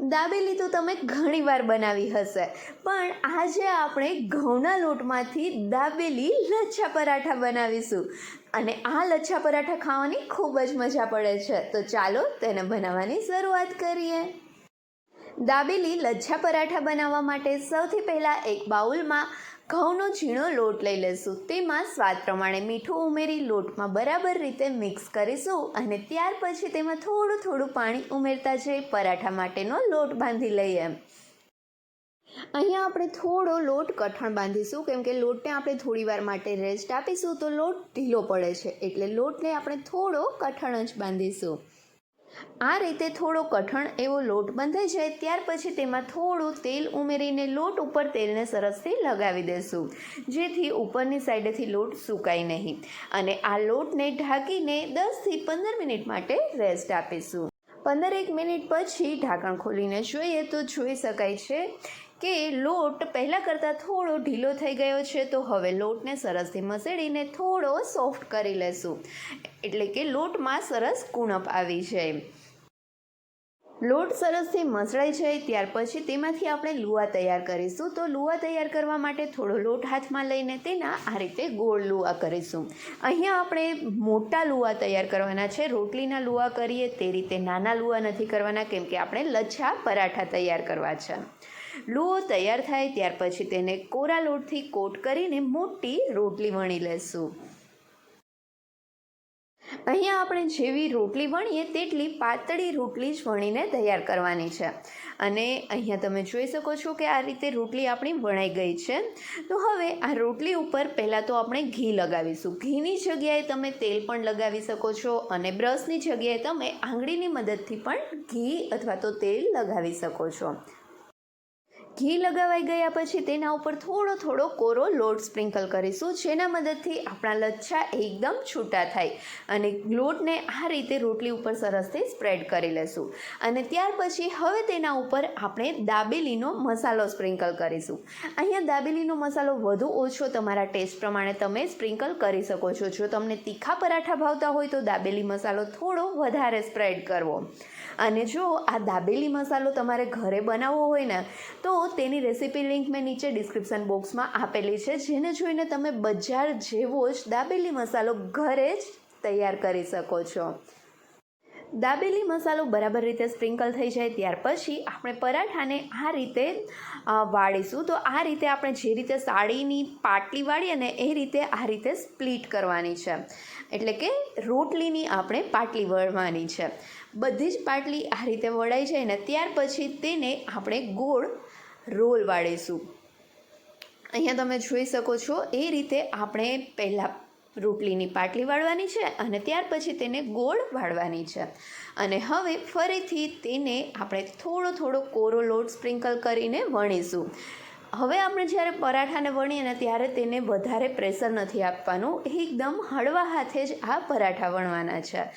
દાબેલી તો તમે ઘણીવાર બનાવી હશે, પણ આજે આપણે ઘઉંના લોટમાંથી દાબેલી લચ્છા પરાઠા બનાવીશું અને આ લચ્છા પરાઠા ખાવાની ખૂબ જ મજા પડે છે. તો ચાલો તેને બનાવવાની શરૂઆત કરીએ. દાબેલી લચ્છા પરાઠા બનાવવા માટે સૌથી પહેલાં એક બાઉલમાં ઘઉંનો ઝીણો લોટ લઈ લઈશું. તેમાં સ્વાદ પ્રમાણે મીઠું ઉમેરી લોટમાં બરાબર રીતે મિક્સ કરીશું અને ત્યાર પછી તેમાં થોડું થોડું પાણી ઉમેરતા જઈ પરાઠા માટેનો લોટ બાંધી લઈએ. અહીંયા આપણે થોડો લોટ કઠણ બાંધીશું, કેમ કે લોટને આપણે થોડી વાર માટે રેસ્ટ આપીશું તો લોટ ઢીલો પડે છે, એટલે લોટને આપણે થોડો કઠણ જ બાંધીશું. આ રીતે થોડો કઠણ એવો લોટ બંધાઈ જાય ત્યાર પછી તેમાં થોડું તેલ ઉમેરીને લોટ ઉપર તેલને સરસથી લગાવી દેશું, જેથી ઉપરની સાઈડેથી લોટ સુકાય નહીં. અને આ લોટને ઢાંકીને 10થી 15 મિનિટ માટે રેસ્ટ આપીશું. 15 મિનિટ પછી ઢાંકણ ખોલીને જોઈએ તો જોઈ શકાય છે કે લોટ પહેલાં કરતાં થોડો ઢીલો થઈ ગયો છે. તો હવે લોટને સરસથી મસળીને થોડો સોફ્ટ કરી લેશું, એટલે કે લોટમાં સરસ કુણપ આવી જાય. લોટ સરસથી મસળાઈ જાય ત્યાર પછી તેમાંથી આપણે લુઆ તૈયાર કરીશું. તો લુઆ તૈયાર કરવા માટે થોડો લોટ હાથમાં લઈને તેના આ રીતે ગોળ લુઆ કરીશું. અહીંયા આપણે મોટા લુઆ તૈયાર કરવાના છે. રોટલીના લુઆ કરીએ તે રીતે નાના લુઆ નથી કરવાના, કેમ કે આપણે લચ્છા પરાઠા તૈયાર કરવા છે. લુઓ તૈયાર થાય ત્યાર પછી તેને કોરા લોટથી કોટ કરીને મોટી રોટલી વણી લેશું. અહીંયા આપણે જેવી રોટલી વણીએ તેટલી પાતળી રોટલી જ વણીને તૈયાર કરવાની છે. અને અહીંયા તમે જોઈ શકો છો કે આ રીતે રોટલી આપણી વણાઈ ગઈ છે. તો હવે આ રોટલી ઉપર પહેલાં તો આપણે ઘી લગાવીશું. ઘીની જગ્યાએ તમે તેલ પણ લગાવી શકો છો અને બ્રશની જગ્યાએ તમે આંગળીની મદદથી પણ ઘી અથવા તો તેલ લગાવી શકો છો. ઘી લગાવાઈ ગયા પછી તેના ઉપર થોડો થોડો કોરો લોટ સ્પ્રિંકલ કરીશું, જેના મદદથી આપણા લચ્છા એકદમ છૂટા થાય. અને લોટને આ રીતે રોટલી ઉપર સરસથી સ્પ્રેડ કરી લેશું. અને ત્યાર પછી હવે તેના ઉપર આપણે દાબેલીનો મસાલો સ્પ્રિંકલ કરીશું. અહીંયા દાબેલીનો મસાલો વધુ ઓછો તમારા ટેસ્ટ પ્રમાણે તમે સ્પ્રિંકલ કરી શકો છો. જો તમને તીખા પરાઠા ભાવતા હોય તો દાબેલી મસાલો થોડો વધારે સ્પ્રેડ કરવો. અને જો આ દાબેલી મસાલો તમારે ઘરે બનાવવો હોય ને તો તેની રેસીપી લિંક મેં નીચે ડિસ્ક્રિપ્શન બોક્સમાં આપેલી છે, જેને જોઈને તમે બજાર જેવો જ દાબેલી મસાલો ઘરે જ તૈયાર કરી શકો છો. દાબેલી મસાલો બરાબર રીતે સ્પ્રિંકલ થઈ જાય ત્યાર પછી આપણે પરાઠાને આ રીતે વાળીશું. તો આ રીતે આપણે જે રીતે સાડીની પાટલી વાળીએ ને એ રીતે આ રીતે સ્પ્લિટ કરવાની છે, એટલે કે રોટલીની આપણે પાટલી વળવાની છે. બધી જ પાટલી આ રીતે વળાઈ જાય ને ત્યાર પછી તેને આપણે ગોળ રોલ વાળીશું. અહીંયા તમે જોઈ શકો છો એ રીતે આપણે પહેલાં રોટલીની પાટલી વાળવાની છે અને ત્યાર પછી તેને ગોળ વાળવાની છે. અને હવે ફરીથી તેને આપણે થોડો થોડો કોરો લોટ સ્પ્રિંકલ કરીને વણીશું. હવે આપણે જ્યારે પરાઠાને વણીએ ને ત્યારે તેને વધારે પ્રેશર નથી આપવાનું, એકદમ હળવા હાથે જ આ પરાઠા વણવાના છે,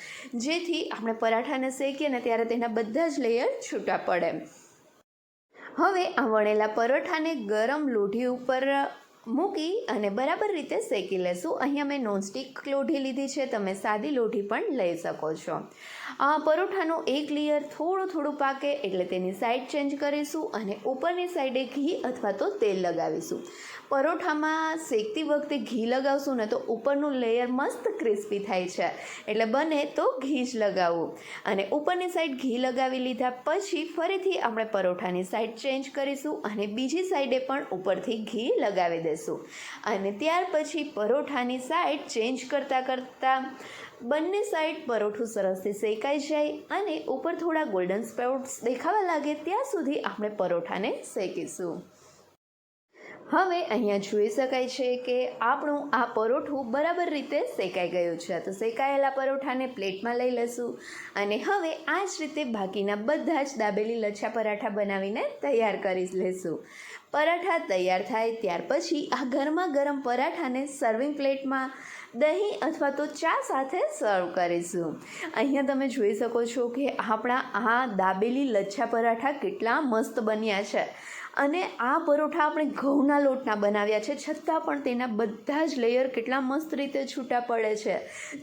જેથી આપણે પરાઠાને શેકીએ ને ત્યારે તેના બધા જ લેયર છૂટા પડે. હવે આ વણેલા પરોઠાને ગરમ લોઢી ઉપર મૂકી અને બરાબર રીતે શેકી લેશું. અહીંયા મેં નોનસ્ટિક લોઢી લીધી છે, તમે સાદી લોઢી પણ લઈ શકો છો. આ પરોઠાનું એક લેયર થોડું થોડું પાકે એટલે તેની સાઈડ ચેન્જ કરીશું અને ઉપરની સાઈડે ઘી અથવા તો તેલ લગાવીશું. પરોઠામાં શેકતી વખતે ઘી લગાવશું ને તો ઉપરનું લેયર મસ્ત ક્રિસ્પી થાય છે, એટલે બને તો ઘી જ લગાવવું. અને ઉપરની સાઈડ ઘી લગાવી લીધા પછી ફરીથી આપણે પરોઠાની સાઈડ ચેન્જ કરીશું અને બીજી સાઈડે પણ ઉપરથી ઘી લગાવી દઈશું. અને ત્યાર પછી પરોઠાની સાઈડ ચેન્જ કરતાં બંને સાઈડ પરોઠું સરસથી શેકાઈ જાય અને ઉપર થોડા ગોલ્ડન સ્પોટ્સ દેખાવા લાગે ત્યાં સુધી આપણે પરોઠાને શેકીશું. હવે અહીંયા જોઈ શકાય છે કે આપણું આ પરોઠું બરાબર રીતે શેકાઈ ગયું છે. તો શેકાયેલા પરોઠાને પ્લેટમાં લઈ લઈશું અને હવે આ જ રીતે બાકીના બધા જ દાબેલી લચ્છા પરાઠા બનાવીને તૈયાર કરી લઈશું. પરાઠા તૈયાર થાય ત્યાર પછી આ ગરમા ગરમ પરાઠાને સર્વિંગ પ્લેટમાં દહીં અથવા તો ચા સાથે સર્વ કરીશું. અહીંયા તમે જોઈ શકો છો કે આપણા આ દાબેલી લચ્છા પરાઠા કેટલા મસ્ત બન્યા છે. અને આ પરોઠા આપણે ઘઉંના લોટના બનાવ્યા છે, છતાં પણ તેના બધા જ લેયર કેટલા મસ્ત રીતે છૂટા પડે છે.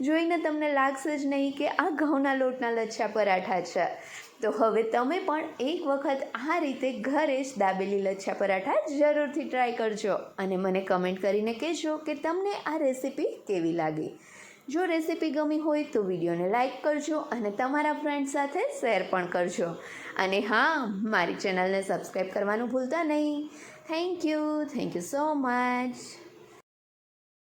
જોઈને તમને લાગશે જ નહીં કે આ ઘઉંના લોટના લચ્છા પરાઠા છે. તો હવે તમે પણ એક વખત આ રીતે ઘરે જ દાબેલી લચ્છા પરાઠા જરૂરથી ટ્રાય કરજો અને મને કમેન્ટ કરીને કહેજો કે તમને આ રેસીપી કેવી લાગી. જો રેસીપી ગમી હોય તો વિડીયોને લાઇક કરજો અને તમારા ફ્રેન્ડ સાથે શેર પણ કરજો. અને હા, મારી ચેનલને સબસ્ક્રાઈબ કરવાનું ભૂલતા નહીં. Thank you so much.